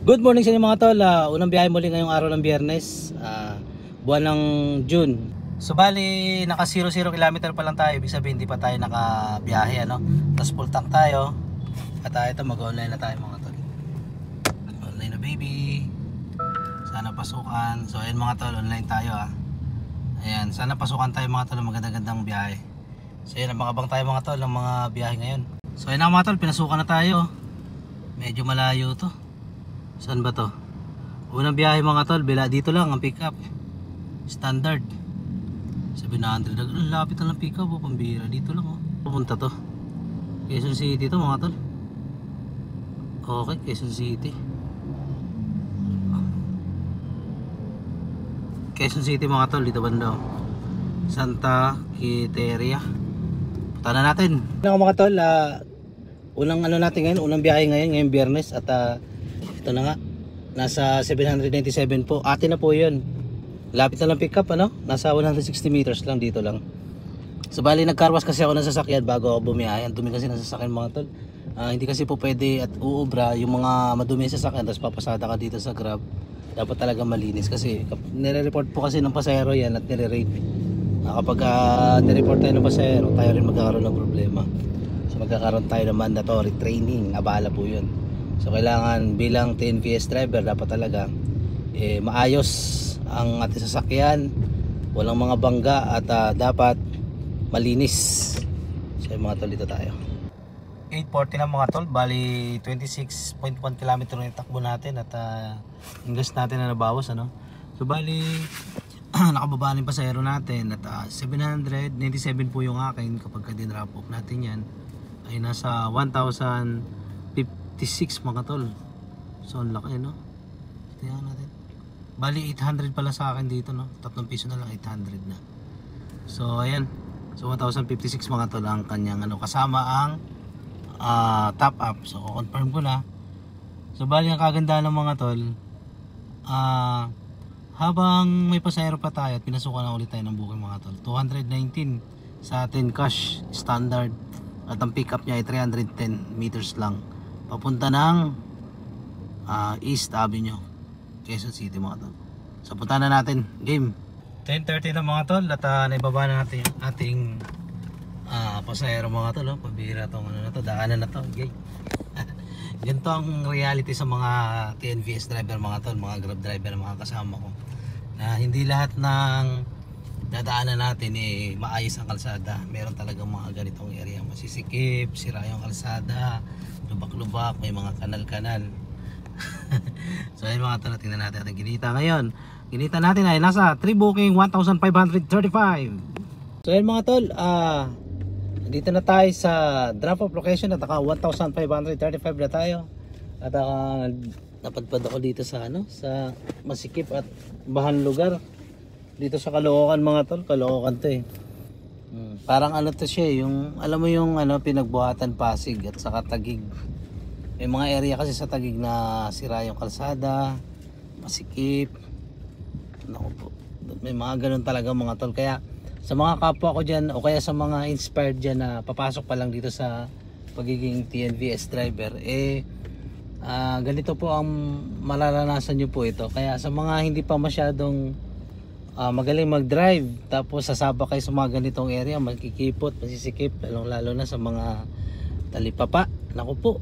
Good morning sa inyo mga tol. Unang biyahe muli ngayong araw ng Biyernes, buwan ng June. So bali naka 0 kilometer pa lang tayo, ibig sabihin hindi pa tayo nakabiyahe ano. Tapos full tank tayo. At ito mag-online na tayo mga tol. Online na baby. Sana pasukan. So ayun mga tol, online tayo Ayan, sana pasukan tayo mga tol, magandang biyahe. So ayun, abang tayo mga tol ng mga biyahe ngayon. So ayun na mga tol, pinasukan na tayo. Medyo malayo to. Saan ba to? Unang biyahe mga tol, bila dito lang ang pick up. Standard 700. Ang lapit na ng pick up pambira. Dito lang pupunta to Quezon City to mga tol. Okay, Quezon City. Quezon City mga tol, dito banda Santa Quiteria. Punta na natin. Mga tol, unang natin ngayon, unang biyahe ngayong Biyernes. At ito na nga, nasa 797 po. Atin na po yun. Lapit na lang pick up nasa 160 meters lang, dito lang. So bali nagkarwas kasi ako ng sasakyan bago ako bumiyahe. Ang dumi kasi ng sasakyan mga tol. Hindi kasi po pwede at uubra yung mga madumi sa sasakyan tapos papasada ka dito sa Grab. Dapat talaga malinis kasi nire-report po kasi ng pasahero yan at nire-rate. Kapag nire-report tayo ng pasahero, tayo rin magkakaroon ng problema. So magkakaroon tayo ng mandatory training. Abala po yun. So kailangan bilang TNVS driver dapat talaga maayos ang ating sasakyan, walang mga bangga at dapat malinis. So yung mga tol, dito tayo. 8:40 na mga tol, bali 26.1 km na yung takbo natin at yung gas natin na nabawas So bali nakababa na yung pasahero natin at 797 po yung akin. Kapag din-drop off natin yan ay nasa 1,056 mga tol. So ang laki tingnan natin. Bali 800 pala sa akin dito 3 piso na lang, 800 na. So ayan. So 1,056 mga tol ang kanyang kasama ang top up. So confirm ko na. So bali ang kagandahan ng mga tol, habang may pasahero pa tayo at pinasukan na ulit tayo ng booking mga tol, 219 sa atin cash standard. At ang pick up niya ay 310 meters lang papunta ng East Avenue, Quezon City mga tol. So punta na natin, game. 10:30 na mga tol at naibaba na natin yung ating pasahero mga tol. Pabira tong daanan na to, okay. Ganito ang reality sa mga TNVS driver mga tol, mga Grab driver na mga kasama ko, na hindi lahat ng dadaanan natin maayos ang kalsada. Meron talagang mga ganitong area masisikip, sira yung kalsada, lubak-lubak, may mga kanal-kanal. So ayun mga tol, tingnan natin ang ginita ngayon. Ginita natin ay nasa 3 booking 1,535. So ayun mga tol, dito na tayo sa drop off location at 1,535 na tayo. At napadpad ako dito sa sa masikip at bahan lugar dito sa Caloocan mga tol. Caloocan to parang to siya yung alam mo yung pinagbuhatan Pasig at saka Taguig. May mga area kasi sa Taguig na sira yung kalsada, masikip. Naku po, may mga ganun talaga mga tol. Kaya sa mga kapwa ko dyan o kaya sa mga inspired dyan na papasok pa lang dito sa pagiging TNVS driver, ganito po ang mararanasan nyo po ito. Kaya sa mga hindi pa masyadong magaling mag-drive tapos sasaba kayo sa mga ganitong area, magkikipot, masisikip, lalo na sa mga talipapa. Naku po,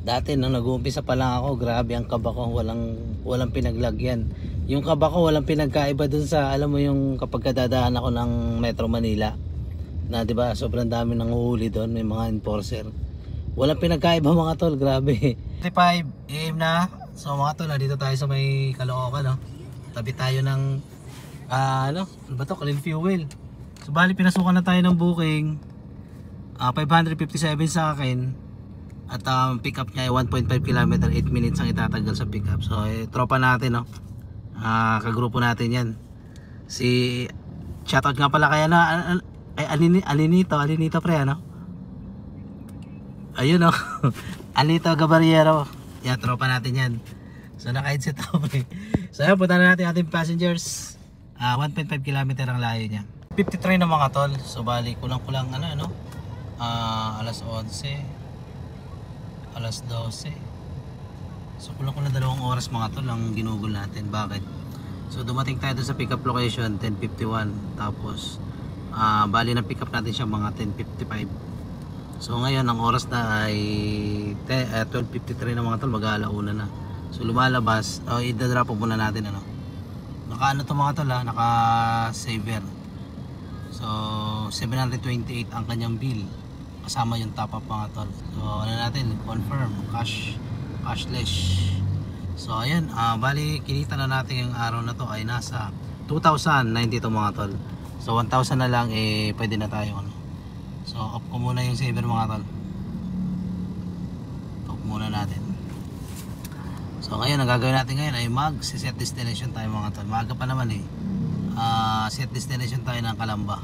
dati nung nag-uumpisa pa lang ako, grabe ang kaba ko, walang pinaglagyan. Yung kaba ko walang pinagkaiba dun sa alam mo yung kapag dadaan ako ng Metro Manila na 'di ba sobrang dami nang uhuli doon, may mga enforcer. Walang pinagkaiba mga tol, grabe. 35 AM na. So mga tol, dito tayo sa may Caloocan Tabi tayo ng ano ba to, Clean Fuel. So bali pinasukan na tayo ng booking. 557 sa akin. At pick up niya ay 1.5 km, 8 minutes ang itatagal sa pick up. So tropa natin kagrupo natin yan. Si shoutout nga pala kaya Alinito pre ayun Alito Gabariero. Yan, tropa natin yan. So naka-headset ako pre. So ayun, punta na natin ating passengers. 1.5 km ang layo niya. 53 na mga tol. So bali kulang-kulang alas 11, alas 12, So kulang-kulang 2 oras mga tol ang ginugol natin. Bakit? So dumating tayo doon sa pick up location 10:51, tapos bali na pick up natin siya mga 10:55. So ngayon ang oras na ay 12:53 na mga tol, mag-aalauna na. So lumalabas, i-drop muna natin ano. Naka ano to mga tol, naka saver. So 728 ang kanyang bill, kasama yung top up mga tol. So ano natin, confirm cashless. So ayan, bali kinita na natin yung araw na to ay nasa 2,092 mga tol. So 1,000 na lang pwede na tayo ano. So off ko muna yung saver mga tol. Off muna natin. So ngayon ang gagawin natin ngayon ay mag-set destination tayo mga tol. Maaga pa naman set destination tayo ng Calamba.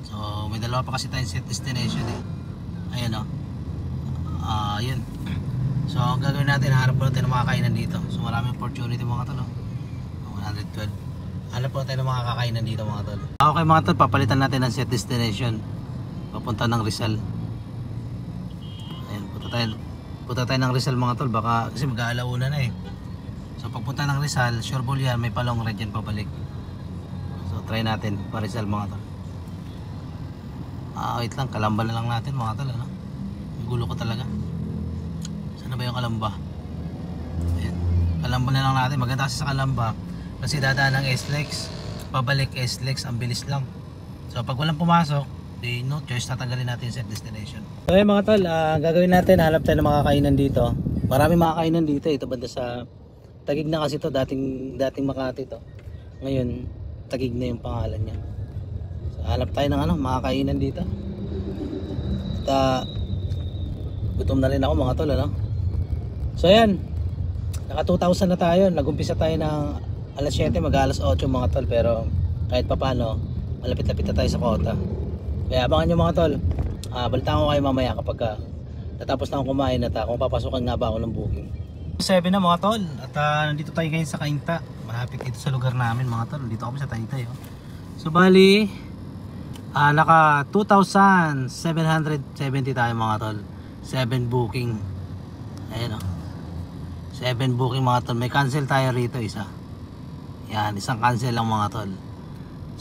So may dalawa pa kasi tayong set destination Ayan ayun. So ang gagawin natin, hanap po natin ng mga kainan dito. So maraming opportunity mga tol 112. Hanap po natin ng mga kakainan dito mga tol. Okay mga tol, papalitan natin ng set destination papunta ng Rizal. Ayan, punta tayo ng Rizal mga tol, baka kasi mag-aalauna na So pagpunta ng Rizal, sure ball yan, may palong red yan pabalik. So try natin pa Rizal mga tol. Wait lang, Calamba na lang natin mga tol ano? Gulo ko talaga. Saan na ba yung Calamba? Ayan, Calamba na lang natin. Maganda kasi sa Calamba kasi dadaan ng SLEX, pabalik SLEX, ang bilis lang. So pag walang pumasok, no choice, tatanggalin natin set destination. So ayun mga tol, gagawin natin, hanap tayo ng mga kainan dito. Marami mga kainan dito, ito banda sa Taguig na kasi to, dating Makati to. Ngayon Taguig na yung pangalan niya. So hanap tayo ng mga kainan dito. At gutom na rin ako mga tol ano. So ayan, naka 2,000 na tayo. Nagumpisa tayo ng alas 7, mag-alas 8 mga tol, pero kahit pa paano malapit-lapit na tayo sa kota. Kaya abangan nyo mga tol, balitaan ko kayo mamaya kapag natapos na akong kumain at kung papasukan nga ba ako ng booking. 7 na mga tol, at nandito tayo ngayon sa Cainta. Malapit dito sa lugar namin mga tol, dito kami sa Taytay So bali naka 2,770 tayo mga tol. 7 booking. Ayan 7 booking mga tol. May cancel tayo rito isa. Yan, isang cancel lang mga tol.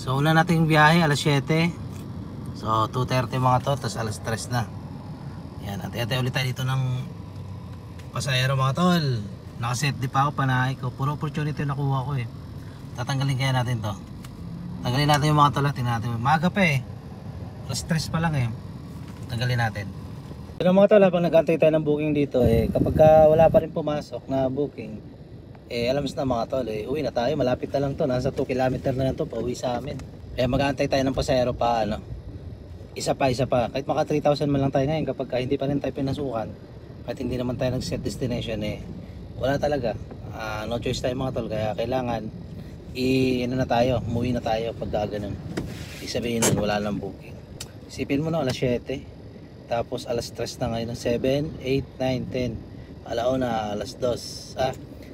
So una nating biyahe alas 7. So 2:30 mga tol, tapos alas 3 na. Yan, ate-ate ulit tayo dito ng pasahero mga tol. Nakaset di pa ako, panahay ko. Puro opportunity nakuha ko Tatanggalin kaya natin to. Tanggalin natin yung mga tol, tingnan natin. Maaga pa alas 3 pa lang Tanggalin natin. Pero mga tol, habang nag-antay tayo ng booking dito kapag wala pa rin pumasok na booking, alam na mga tol, uwi na tayo. Malapit na lang to, nasa 2 kilometer na lang to pa uwi sa amin. Kaya mag-aantay tayo ng pasahero pa isa pa. Kahit maka 3,000 man lang tayo ngayon kapag hindi pa rin tayo pinasukan, kahit hindi naman tayo nag-set destination wala talaga. No choice tayo mga tol, kaya kailangan umuwi na tayo pag ganun. Isabihin nun wala nang booking. Isipin mo na alas 7, tapos alas 3 na ngayon, 7, 8, 9, 10, alauna alas 2,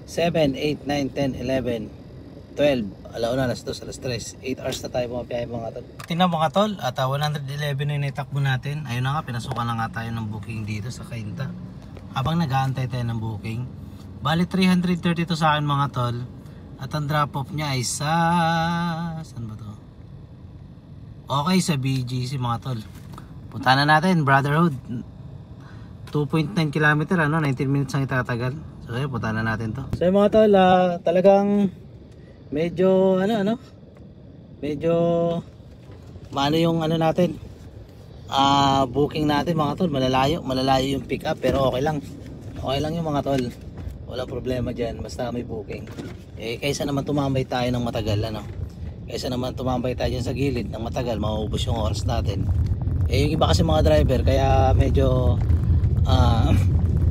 7, 8, 9, 10, 11, 12, alauna alas 2, alas 3, 8 hours na tayo pumapiyahe mga tol. Tingnan mga tol, at 111 na yung itakbo natin. Ayun na nga, pinasukan na nga tayo ng booking dito sa Cainta. Habang nag-aantay tayo ng booking, bali 332 sa akin mga tol. At ang drop off niya ay saan ba to? Okay, sa BGC mga tol. Punta na natin, Brotherhood. 2.9 km 19 minutes ang itatagal. So ayun, punta na natin to. So mga tol, talagang medyo medyo maano yung natin, booking natin mga tol. Malalayo yung pick up, pero okay lang yung mga tol, walang problema dyan basta may booking. Kaysa naman tumambay tayo ng matagal kaysa naman tumambay tayo dyan sa gilid ng matagal, mauubos yung oras natin. Yung iba kasi mga driver, kaya medyo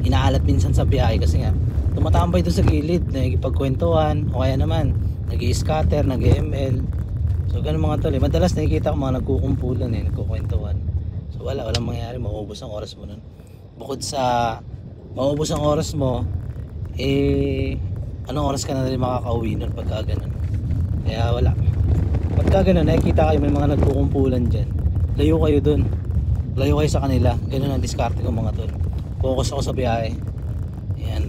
inaalat minsan sa biyahe kasi nga tumatambay doon sa gilid, nagkipagkwentuhan o kaya naman nag-i-scatter, nag-ML. So ganun mga tol, madalas nakikita ko mga nagkukumpulan nagkukwentuhan. So walang mangyayari, mauubos ang oras mo nun. Bukod sa mauubos ang oras mo, anong oras ka na rin makakauwi nun pagka ganun. Kaya wala, pagka ganun nakikita kayo may mga nagkukumpulan dyan, layo kayo dun, layo kayo sa kanila. Ganun ang diskarte ko mga tol. Focus ako sa biyahe. Ayan,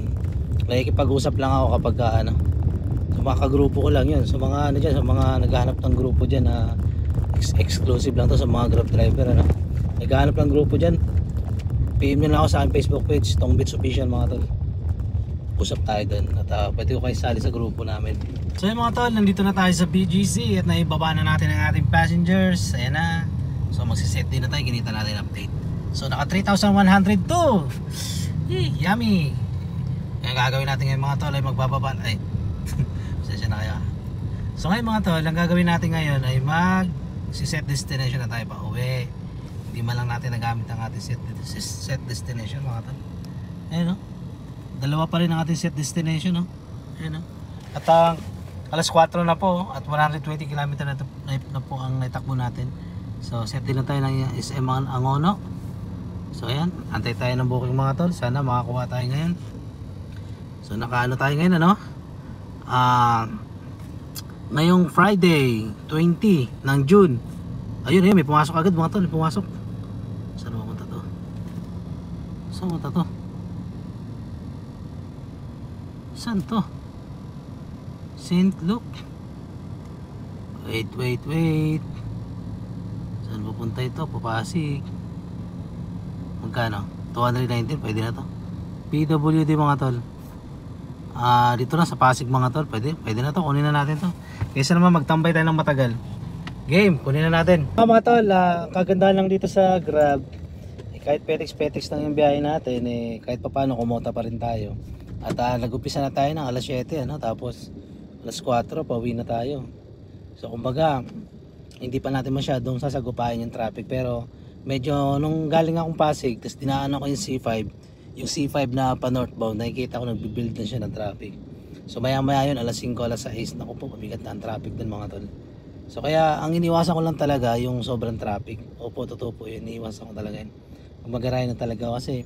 nakikipag-usap lang ako kapag ano, sa mga kagrupo ko lang yun, sa mga ano dyan, sa mga naghahanap ng grupo dyan na exclusive lang to sa mga Grab driver ano. Naghahanap ng grupo dyan, PM nyo lang ako sa aking Facebook page, Tong Beats Official mga tol. Usap tayo dun at pwede ko kayo sali sa grupo namin. So yun mga tol, nandito na tayo sa BGC at naibaba na natin ang ating passengers. Ayan na. So magsiset din na tayo, ginita natin update. So naka 3,102. Yummy. Kaya gagawin natin ngayon mga tol ay magbababa. Ay, pasensya na kayo. So ngayon mga tol, ang gagawin natin ngayon ay mag-set destination na tayo pa uwi. Hindi man lang natin nagamit ang ating set destination mga tol. Ayan o. Dalawa pa rin ang ating set destination no? Ayan o. At alas 4 na po at 120 km na po ang naitakbo natin. So set din na tayo ng SM Angono. So ayan, antay tayo ng booking mga tol. Sana makakuha tayo ngayon. So nakaano tayo ngayon ano? Ngayong Friday 20 ng June. Ayun may pumasok agad mga tol, may pumasok. Saan mapunta to? Saan mapunta to? Saan to? St. Luke. Wait. Saan pupunta ito? Papasig. Magkano? 219, pwede na to. PWD mga tol. Dito na sa Pasig mga tol, pwede na to, kunin na natin to. Kaysa naman magtambay tayo ng matagal. Game, kunin na natin. Mga tol, kagandahan lang dito sa Grab. Kahit petex lang yung biyahe natin, kahit papaano kumota pa rin tayo. At nag-upisa na tayo ng alas 7, ano? Tapos alas 4, pauwi na tayo. So kumbaga, hindi pa natin masyadong sasagupain yung traffic. Pero medyo nung galing akong Pasig, tapos dinaanan ko yung C5 na pa northbound, nakikita ko nagbibuild na siya ng traffic. So maya yun, alas 5, alas 6, naku po, mabigat na ang traffic dun mga tol. So kaya ang iniwasan ko lang talaga yung sobrang traffic. Opo, totoo po yun, iniwasan ko talaga yun. Mag-aray na talaga kasi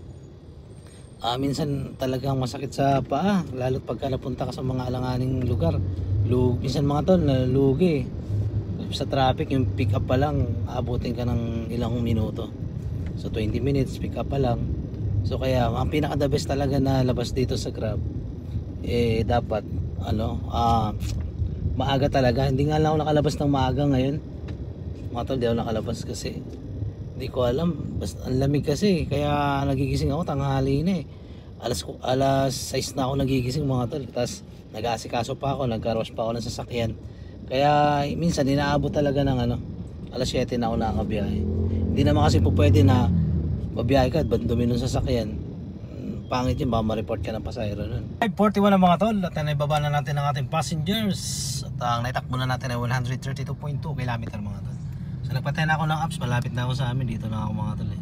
minsan talagang masakit sa paa, lalo't pagka napunta ka sa mga alanganing lugar. Minsan mga tol, nalugi sa traffic, yung pick up pa lang aabutin ka ng ilang minuto. So 20 minutes pick up pa lang. So kaya ang pinaka the best talaga na labas dito sa Grab dapat maaga talaga. Hindi nga lang ako nakalabas ng maaga ngayon mga tol, di ako nakalabas kasi hindi ko alam, basta ang lamig kasi, kaya nagigising ako tanghali na alas 6 na ako nagigising mga tol. Tapos nag-aasikaso pa ako, nagkaros pa ako ng sasakyan, kaya minsan inaabot talaga ng alas 7 na ako nakakabiyahe. Hindi naman kasi po pwede na mabiyahe ka at bandumi ng sasakyan. Pangit yun, baka ma-report ka ng pasahero nun. 5:41 na mga tol at naibaba na natin ang ating passengers at ang naitakbo na natin ay 132.2 km mga tol. So nagpatay na ako ng apps, malapit na ako sa amin, dito na ako mga tol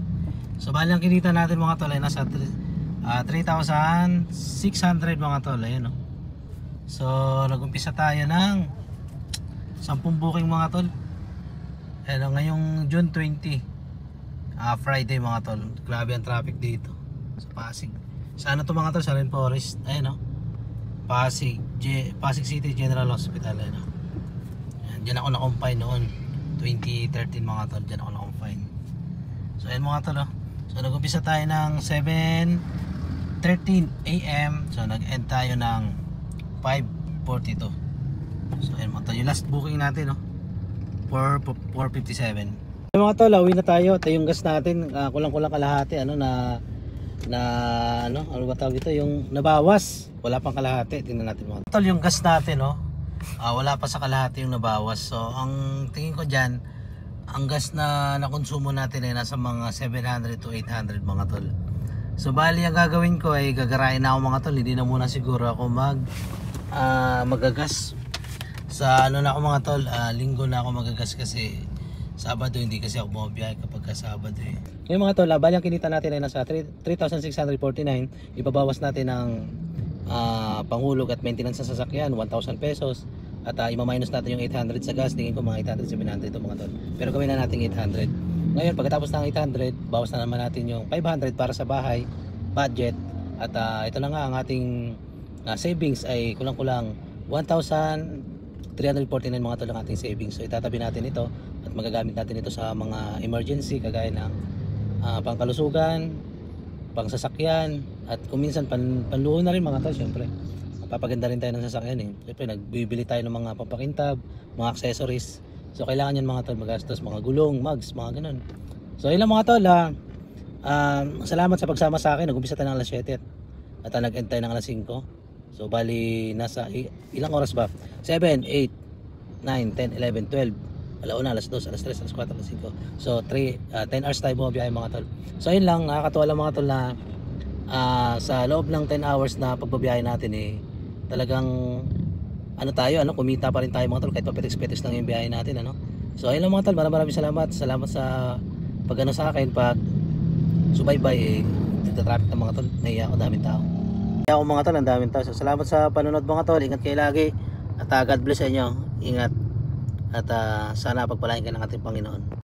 So bali ang kinita natin mga tol ay nasa 3,600 mga tol, ayun So nagumpisa tayo ng 10 booking mga tol. Ngayong June 20 Friday mga tol. Grabe ang traffic dito sa Pasig. Sa to mga tol, sa Rainforest, Pasig City General Hospital, Diyan ako na-confine noon 2013 mga tol, diyan ako na-confine. So ayun mga tol So nag-umpisa tayo ng 7:13 AM. So nag-end tayo ng 5:42. So ayun mga tol, yung last booking natin 4:57. Mga tol, uwi na tayo. Ito yung gas natin, kulang-kulang kalahati ano ba tawag ito, yung nabawas. Wala pang kalahati. Tingnan natin mga tol, yung gas natin wala pa sa kalahati yung nabawas. So ang tingin ko dyan, ang gas na nakonsumo natin ay nasa mga 700 to 800 mga tol. So bali ang gagawin ko ay gagarain na ako mga tol. Hindi na muna siguro ako magagas sa na ako mga tol. Linggo na ako magagas kasi Sabado hindi kasi ako bumabiyahe kapag Sabado Yung mga tol, bali ang kinita natin ay nasa 3,649. Ibabawas natin ang panghulog at maintenance sa sasakyan, 1,000 pesos. At ima-minus natin yung 800 sa gas. Tingin ko mga 800, 700 ito mga tol. Pero gawin na natin 800. Ngayon pagkatapos ng 800, bawas na naman natin yung 500 para sa bahay, budget. At ito na nga ang ating savings ay kulang-kulang 1,349 mga tol ang ating savings. So itatabi natin ito at magagamit natin ito sa mga emergency kagaya ng pangkalusugan, pang sasakyan, at kung minsan panluho na rin mga tol. Syempre papaganda rin tayo ng sasakyan eh. Syempre nagbibili tayo ng mga pampakintab, mga accessories. So kailangan yan mga tol, magastos, mga gulong, mugs, mga ganun. So yun lang mga tol, salamat sa pagsama sa akin. Nag-umpisa tayo ng alas 7 at nag-end tayo ng alas 5. So bali nasa ilang oras ba? 7, 8, 9, 10, 11, 12. Alauna, alas 2, alas 3, alas 4, alas 5. So 10 hours tayo bumabiyahe mga tol. So yun lang, nakakatuwa lang mga tol na sa loob ng 10 hours na pagbabiyahe natin eh, talagang kumita pa rin tayo mga tol, kahit papetex-petex lang yung biyahe natin So ayun lang mga tol, maraming salamat sa pag sa akin, pag subaybay dito traffic ng mga tol, nahiya ako, daming tao. Nahiya ako mga tol, ang daming tao. So salamat sa panonood mga tol, ingat kayo lagi at God bless sa inyo, ingat at sana pagpalain ka ng ating Panginoon.